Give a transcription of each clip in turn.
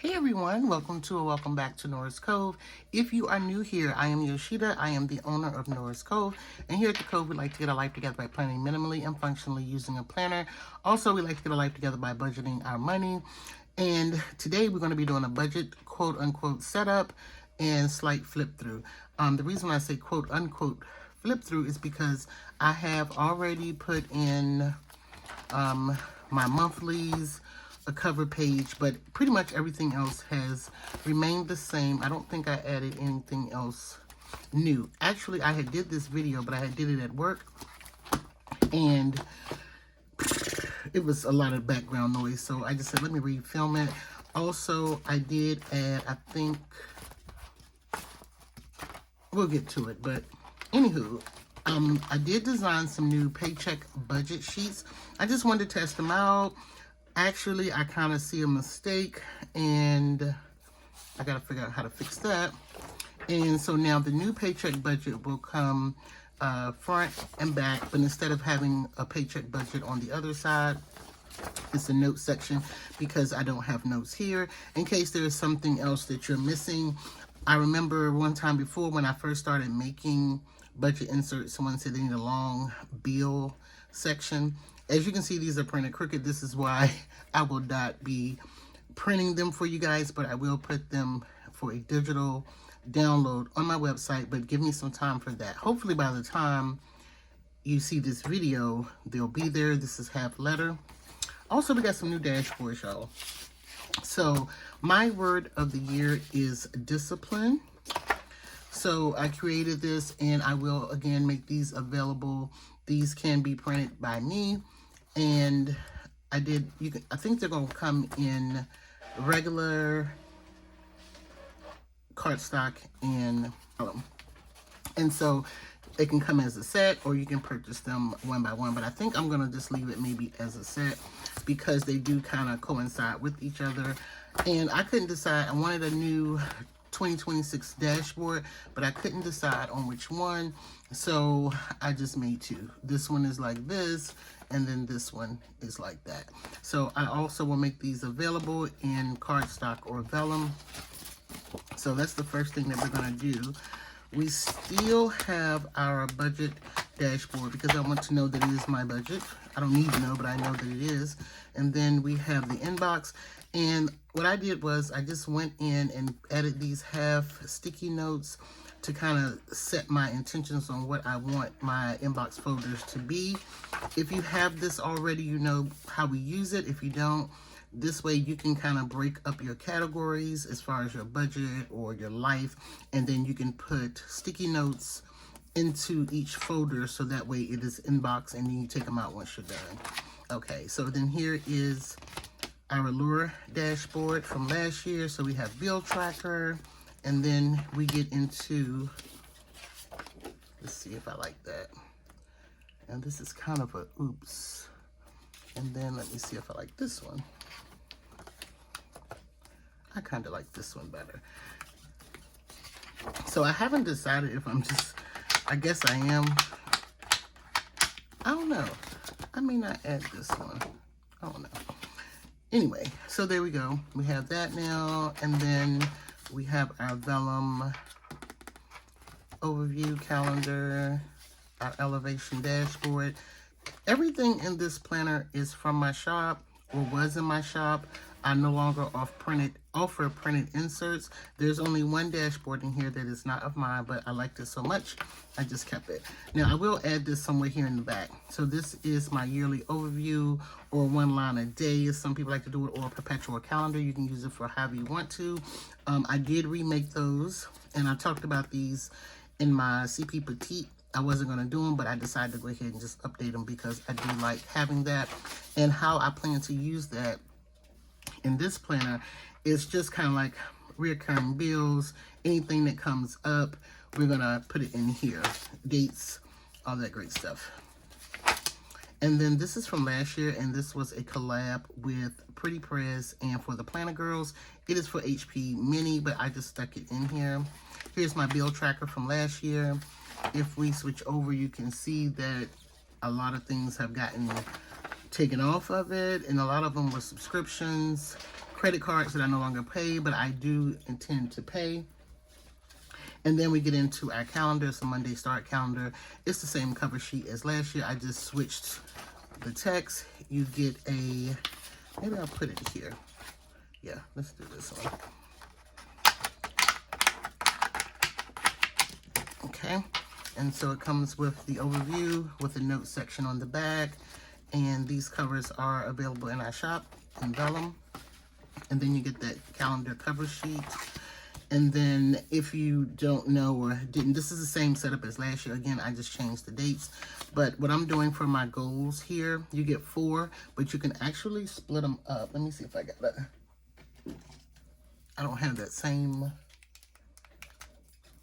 Hey everyone, welcome to or welcome back to Noras Cove. If you are new here, I am Yoshida. I am the owner of Noras Cove. And here at the Cove, we like to get our life together by planning minimally and functionally using a planner. Also, we like to get our life together by budgeting our money. And today we're going to be doing a budget quote unquote setup and slight flip through. The reason I say quote unquote flip through is because I have already put in my monthlies, a cover page, but pretty much everything else has remained the same. I don't think I added anything else new. Actually, I had did this video, but I had did it at work, and it was a lot of background noise, so I just said, let me refilm it. Also, I did add, I think, we'll get to it, but anywho, I did design some new paycheck budget sheets. I just wanted to test them out. Actually, I kind of see a mistake, and I got to figure out how to fix that. And so now the new paycheck budget will come front and back, but instead of having a paycheck budget on the other side, it's a note section because I don't have notes here. In case there is something else that you're missing, I remember one time before when I first started making budget inserts, someone said they need a long bill section. As you can see, these are printed crooked. This is why I will not be printing them for you guys, but I will put them for a digital download on my website, but give me some time for that. Hopefully by the time you see this video, they'll be there. This is half letter. Also, we got some new dashboards, y'all. So my word of the year is discipline. So I created this, and I will again make these available. These can be printed by me, and I think they're gonna come in regular cardstock and so it can come as a set, or you can purchase them one by one, but I think I'm gonna just leave it maybe as a set because they do kind of coincide with each other. And I couldn't decide. I wanted a new 2026 dashboard, but I couldn't decide on which one, so I just made two. This one is like this, and then this one is like that. So I also will make these available in cardstock or vellum. So that's the first thing that we're going to do. We still have our budget dashboard because I want to know that it is my budget. I don't need to know, but I know that it is. And then we have the inbox. And what I did was I just went in and added these half sticky notes to kind of set my intentions on what I want my inbox folders to be. If you have this already, you know how we use it. If you don't, this way you can kind of break up your categories as far as your budget or your life, and then you can put sticky notes into each folder so that way it is inbox, and then you take them out once you're done. Okay, so then here is our Allure dashboard from last year. So we have bill tracker, and then we get into, let's see if I like that. And this is kind of a oops. And then let me see if I like this one. I kind of like this one better. So I haven't decided if I'm just, I guess I am. I don't know. I may not add this one. I don't know. Anyway, so there we go. We have that now, and then we have our vellum overview calendar, our elevation dashboard. Everything in this planner is from my shop, or was in my shop. I no longer offer printed inserts. There's only one dashboard in here that is not of mine, but I liked it so much, I just kept it. Now, I will add this somewhere here in the back. So this is my yearly overview, or one line a day, as some people like to do it, or a perpetual calendar. You can use it for however you want to. I did remake those, and I talked about these in my CP Petite. I wasn't going to do them, but I decided to go ahead and just update them because I do like having that. And how I plan to use that in this planner is just kind of like recurring bills, anything that comes up, we're going to put it in here. Dates, all that great stuff. And then this is from last year, and this was a collab with Pretty Press, and for the Planner Girls, it is for HP Mini, but I just stuck it in here. Here's my bill tracker from last year. If we switch over, you can see that a lot of things have gotten taken off of it, and a lot of them were subscriptions, credit cards that I no longer pay, but I do intend to pay. And then we get into our calendar. It's a Monday start calendar. It's the same cover sheet as last year. I just switched the text. You get a, maybe I'll put it here. Yeah, let's do this one. Okay, and so it comes with the overview with the notes section on the back. And these covers are available in our shop in Vellum. And then you get that calendar cover sheet. And then if you don't know or didn't, this is the same setup as last year. Again, I just changed the dates. But what I'm doing for my goals here, you get 4, but you can actually split them up. Let me see if I got that. I don't have that same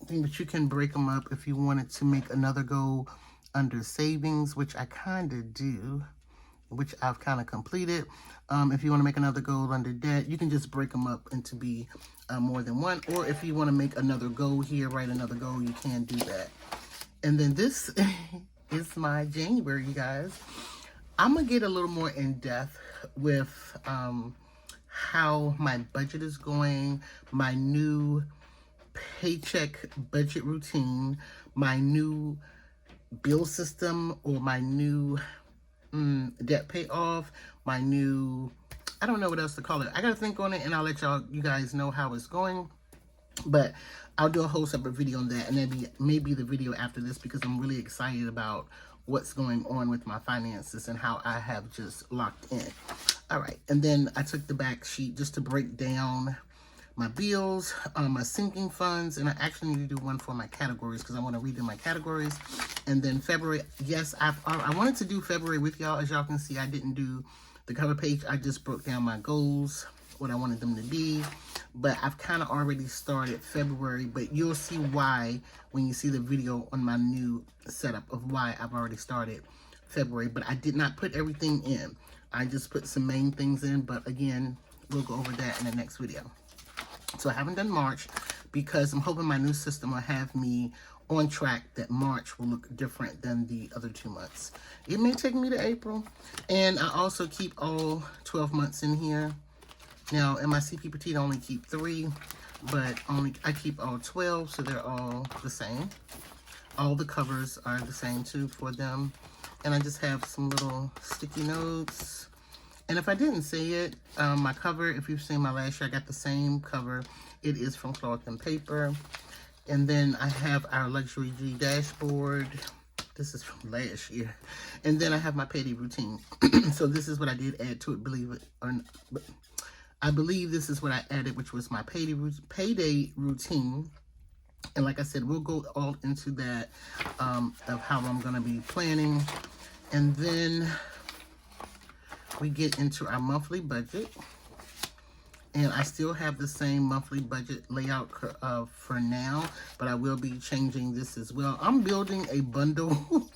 thing, but you can break them up if you wanted to make another goal under savings, which I kind of do, which I've kind of completed. If you want to make another goal under debt, you can just break them up into be more than one. Or if you want to make another goal here, write another goal, you can do that. And then this is my January, you guys. I'm going to get a little more in depth with how my budget is going, my new paycheck budget routine, my new bill system, or my new debt payoff, my new, I don't know what else to call it. I gotta think on it, and I'll let you guys know how it's going. But I'll do a whole separate video on that, and then maybe the video after this, because I'm really excited about what's going on with my finances and how I have just locked in. All right, and then I took the back sheet just to break down my bills, my sinking funds, and I actually need to do one for my categories because I want to redo my categories. And then February, yes, I wanted to do February with y'all. As y'all can see, I didn't do the cover page. I just broke down my goals, what I wanted them to be. But I've kind of already started February, but you'll see why when you see the video on my new setup of why I've already started February. But I did not put everything in. I just put some main things in, but again, we'll go over that in the next video. So I haven't done March because I'm hoping my new system will have me on track that March will look different than the other 2 months. It may take me to April. And I also keep all 12 months in here. Now, in my CP Petite, I only keep 3, but I keep all 12, so they're all the same. All the covers are the same, too, for them. And I just have some little sticky notes. And if I didn't say it, my cover, if you've seen my last year, I got the same cover. It is from Cloth and Paper. And then I have our Luxury G dashboard. This is from last year. And then I have my payday routine. So this is what I did add to it, believe it or not. I believe this is what I added, which was my payday routine. And like I said, we'll go all into that of how I'm going to be planning. And then we get into our monthly budget. And I still have the same monthly budget layout for now, but I will be changing this as well. I'm building a bundle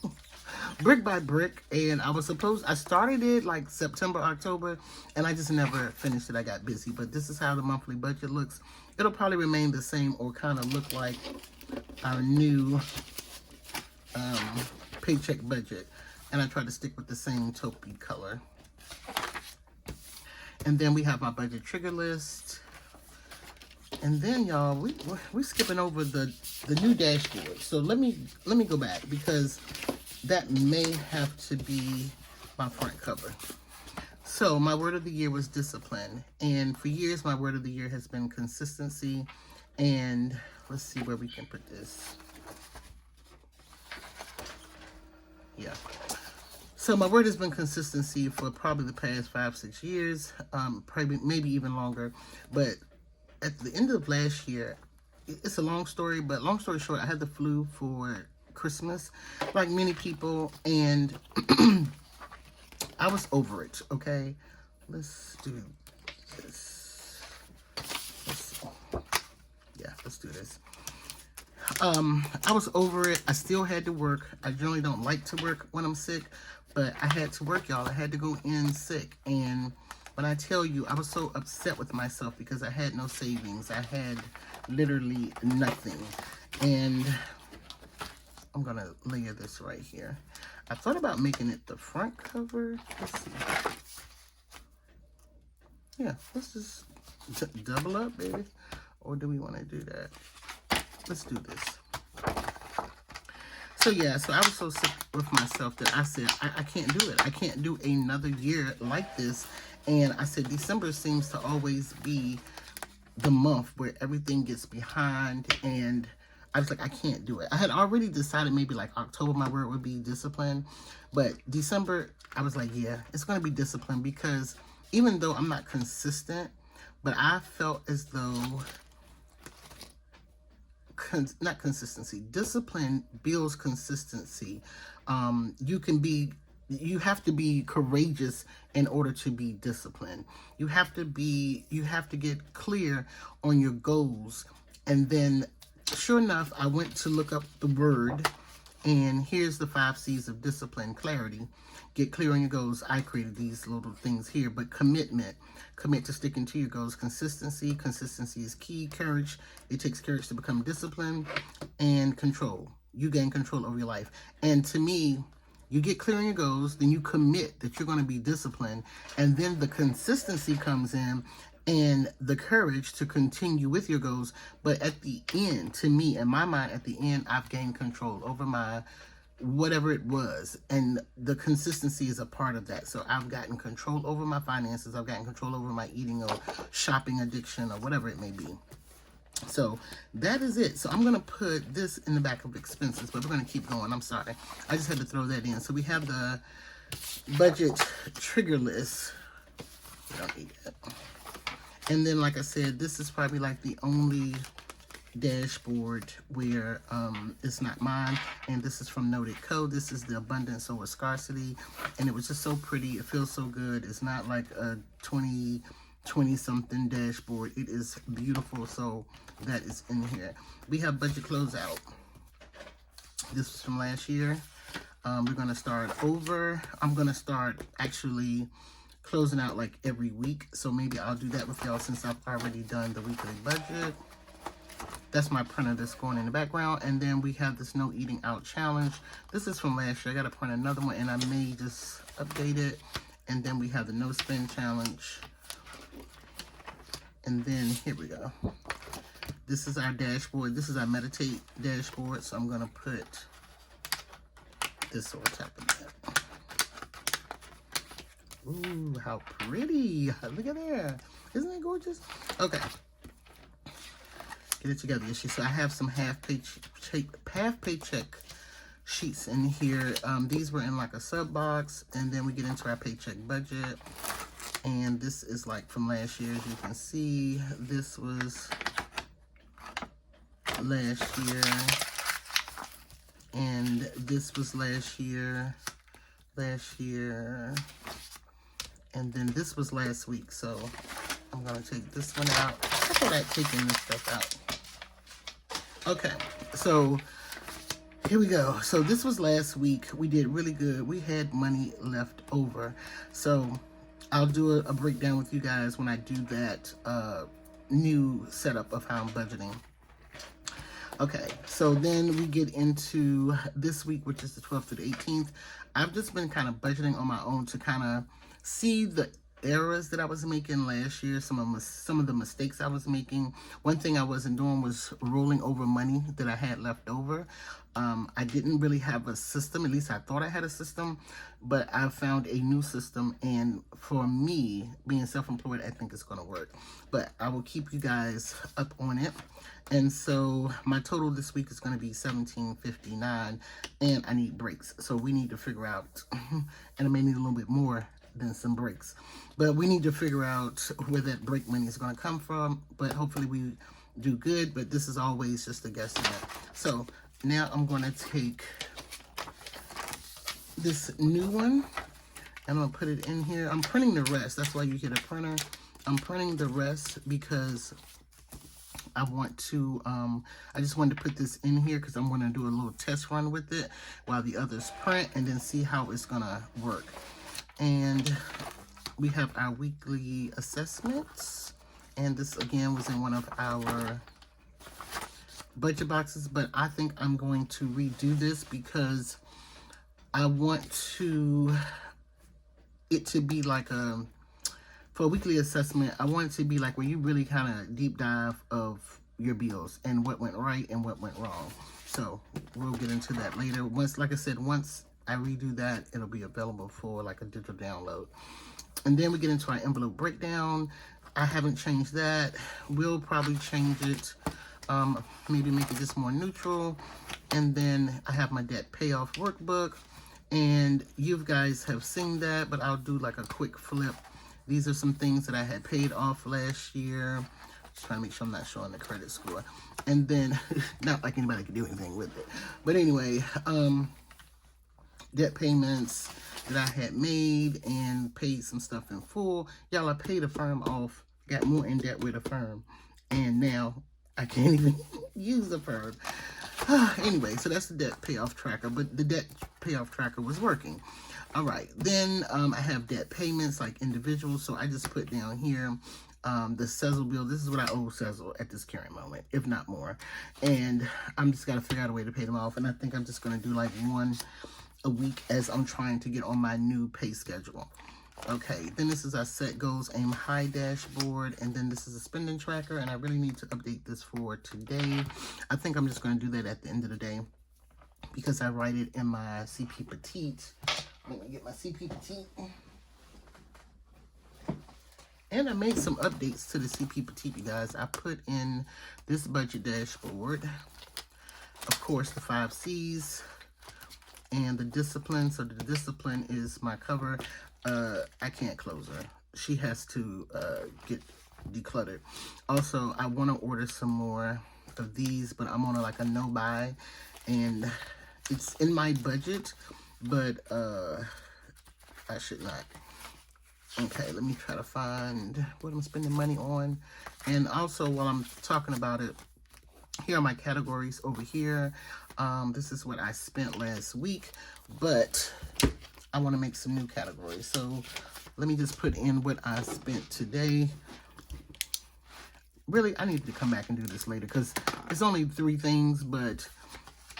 brick by brick, and I started it like September, October, and I just never finished it. I got busy, but this is how the monthly budget looks. It'll probably remain the same or kind of look like our new paycheck budget. And I try to stick with the same taupey color. And then we have our budget trigger list. And then, y'all, we're skipping over the new dashboard. So let me go back, because that may have to be my front cover. So my word of the year was discipline. And for years, my word of the year has been consistency. And let's see where we can put this. Yeah. So my word has been consistency for probably the past 5-6 years, probably maybe even longer. But at the end of last year, it's a long story, but long story short, I had the flu for Christmas, like many people, and I was over it. Okay, let's do this. Let's do this. I was over it. I still had to work. I generally don't like to work when I'm sick, but I had to work, y'all. I had to go in sick. And when I tell you, I was so upset with myself because I had no savings. I had literally nothing. And I'm going to layer this right here. I thought about making it the front cover. Let's see. Yeah, let's just double up, baby. Or do we want to do that? Let's do this. So yeah, so I was so sick with myself that I said, I can't do it. I can't do another year like this. And I said, December seems to always be the month where everything gets behind, and I was like, I can't do it. I had already decided maybe like October my word would be discipline, but December I was like, yeah, it's going to be discipline, because even though I'm not consistent, but I felt as though not consistency, discipline builds consistency. You have to be courageous in order to be disciplined. You have to get clear on your goals. And then sure enough, I went to look up the word, and here's the 5 C's of discipline: clarity, get clear on your goals. I created these little things here, but commitment, commit to sticking to your goals. Consistency is key. Courage, it takes courage to become disciplined. And control, you gain control over your life. And to me, you get clear on your goals, then you commit that you're going to be disciplined, and then the consistency comes in and the courage to continue with your goals. But at the end, to me, in my mind, at the end, I've gained control over my whatever it was, and the consistency is a part of that. So I've gotten control over my finances, I've gotten control over my eating or shopping addiction or whatever it may be. So that is it. So I'm going to put this in the back of expenses, but we're going to keep going. I'm sorry. I just had to throw that in. So we have the budget trigger list. We don't need that. And then, like I said, this is probably like the only dashboard where it's not mine. And this is from Noras Cove. This is the abundance over scarcity. And it was just so pretty. It feels so good. It's not like a 20 something dashboard. It is beautiful. So that is in here. We have budget closeout. This was from last year. We're going to start over. I'm going to start actually closing out like every week. So maybe I'll do that with y'all since I've already done the weekly budget. That's my printer that's going in the background. And then we have this no eating out challenge. This is from last year. I got to print another one, and I may just update it. And then we have the no spend challenge. And then here we go. This is our dashboard. This is our meditate dashboard. So I'm going to put this on top of that. Ooh, how pretty. Look at there. Isn't it gorgeous? Okay. Get it together, issue. So I have some half paycheck sheets in here. These were in like a sub box. And then we get into our paycheck budget. And this is like from last year. As you can see, this was last year, and this was last year, and then this was last week. So I'm gonna take this one out. I thought I'd taken this stuff out. Okay, so here we go. So this was last week. We did really good. We had money left over. So I'll do a breakdown with you guys when I do that new setup of how I'm budgeting. Okay, so then we get into this week, which is the 12th to the 18th. I've just been kind of budgeting on my own to kind of see the errors that I was making last year, some of the mistakes I was making. One thing I wasn't doing was rolling over money that I had left over. I didn't really have a system. At least I thought I had a system, but I found a new system, and for me, being self-employed, I think it's going to work. But I will keep you guys up on it. And so my total this week is going to be $17.59, and I need breaks. So we need to figure out, and I may need a little bit more than some breaks, but we need to figure out where that break money is going to come from. But hopefully we do good, but this is always just a guesstimate. So now I'm going to take this new one, and I'm going to put it in here. I'm printing the rest. That's why you get a printer. I'm printing the rest because I want to, I just wanted to put this in here because I'm going to do a little test run with it while the others print, and then see how it's going to work. And we have our weekly assessments, and this again was in one of our budget boxes, but I think I'm going to redo this because I want it to be like for a weekly assessment, I want it to be like where you really kind of deep dive of your bills and what went right and what went wrong. So we'll get into that later. Once, like I said, once I redo that, it'll be available for like a digital download. And then we get into our envelope breakdown. I haven't changed that. We'll probably change it, maybe make it just more neutral. And then I have my debt payoff workbook. And you guys have seen that, but I'll do like a quick flip. These are some things that I had paid off last year. Just trying to make sure I'm not showing the credit score. And then, not like anybody could do anything with it. But anyway, debt payments that I had made and paid some stuff in full. Y'all, I paid a firm off, got more in debt with a firm, and now I can't even use the firm. Anyway, so that's the debt payoff tracker, but the debt payoff tracker was working. All right, then I have debt payments like individuals, so I just put down here the Sezzle bill. This is what I owe Sezzle at this current moment, if not more. And I'm just got to figure out a way to pay them off, and I think I'm just going to do like one a week as I'm trying to get on my new pay schedule. Okay, then this is our set goals, aim high dashboard, and then this is a spending tracker, and I really need to update this for today. I think I'm just going to do that at the end of the day because I write it in my CP Petite. Let me get my CP Petite. And I made some updates to the CP Petite, you guys. I put in this budget dashboard, of course, the 5 C's, and the discipline. So the discipline is my cover. I can't close her. She has to get decluttered. Also, I want to order some more of these, but I'm on like a no buy, and it's in my budget, but I should not. Okay, let me try to find what I'm spending money on. And also, while I'm talking about it, here are my categories over here. This is what I spent last week, but I want to make some new categories. So let me just put in what I spent today. Really, I need to come back and do this later because it's only 3 things, but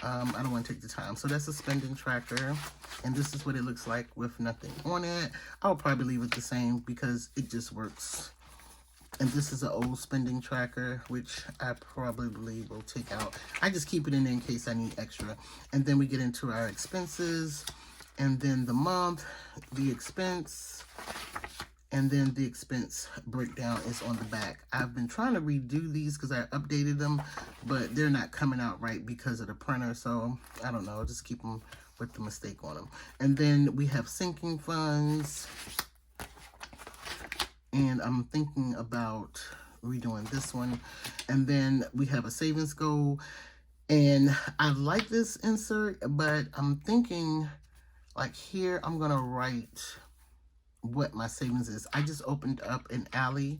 I don't want to take the time. So that's a spending tracker, and this is what it looks like with nothing on it. I'll probably leave it the same because it just works. And this is an old spending tracker, which I probably will take out. I just keep it in there in case I need extra. And then we get into our expenses, and then the month, the expense, and then the expense breakdown is on the back. I've been trying to redo these because I updated them, but they're not coming out right because of the printer. So I don't know, I'll just keep them with the mistake on them. And then we have sinking funds. And I'm thinking about redoing this one. And then we have a savings goal. And I like this insert, but I'm thinking like here, I'm going to write what my savings is. I just opened up an Ally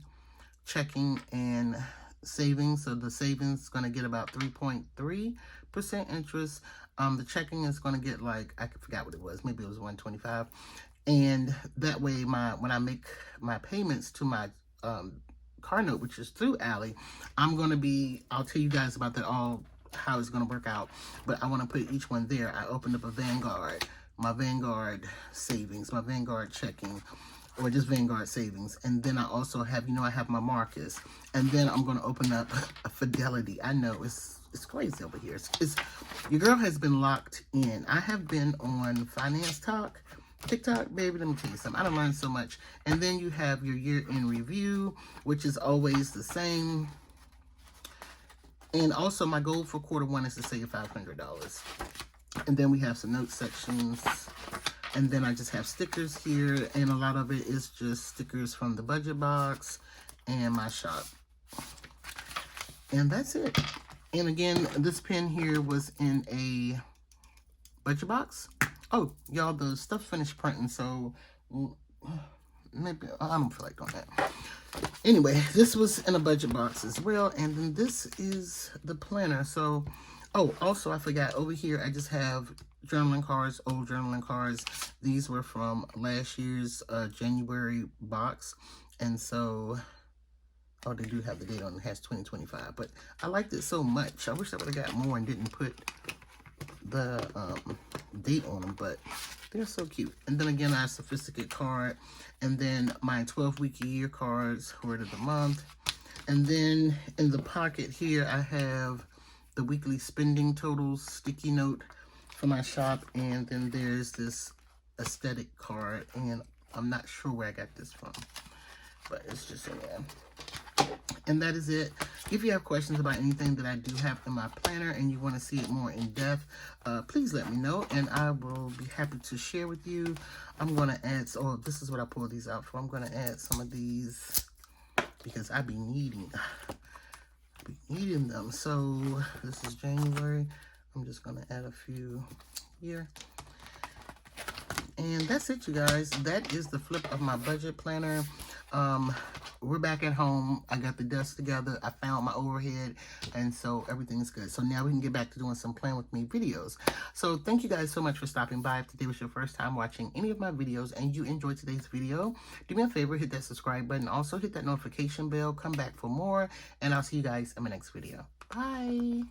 checking and savings. So the savings is going to get about 3.3% interest. The checking is going to get like, I forgot what it was. Maybe it was 125. And that way, when I make my payments to my car note, which is through Ally, I'm going to be, I'll tell you guys about that all, how it's going to work out. But I want to put each one there. I opened up a Vanguard, my Vanguard savings, my Vanguard checking, or just Vanguard savings. And then I also have, I have my Marcus. And then I'm going to open up a Fidelity. I know it's crazy over here. It's your girl has been locked in. I have been on Finance Talk, TikTok, baby, let me tell you something. I done learned so much. And then you have your year-end review, which is always the same. And also my goal for quarter 1 is to save $500. And then we have some note sections. And then I just have stickers here. And a lot of it is just stickers from the budget box and my shop. And that's it. And again, this pen here was in a budget box. Oh, y'all, the stuff finished printing, so maybe I don't feel like doing that. Anyway, this was in a budget box as well, and then this is the planner. So, oh, also I forgot, over here I just have journaling cards, old journaling cards. These were from last year's January box, and so, oh, they do have the date on it. It has 2025, but I liked it so much. I wish I would have got more and didn't put the date on them, but They're so cute. And then again, I have Sophisticate card. And then my 12-week a year cards, word of the month. And then in the pocket here, I have the weekly spending totals sticky note for my shop. And then there's this aesthetic card. And I'm not sure where I got this from, but it's just in there. And that is it. If you have questions about anything that I do have in my planner and you want to see it more in depth, please let me know and I will be happy to share with you. I'm going to add, oh, this is what I pulled these out for. I'm going to add some of these because I be needing them. So this is January. I'm just going to add a few here. And that's it, you guys. That is the flip of my budget planner. We're back at home. I got the dust together. I found my overhead. And so everything's good. So now we can get back to doing some Plan With Me videos. So thank you guys so much for stopping by. If today was your first time watching any of my videos and you enjoyed today's video, do me a favor, hit that subscribe button. Also hit that notification bell. Come back for more. And I'll see you guys in my next video. Bye.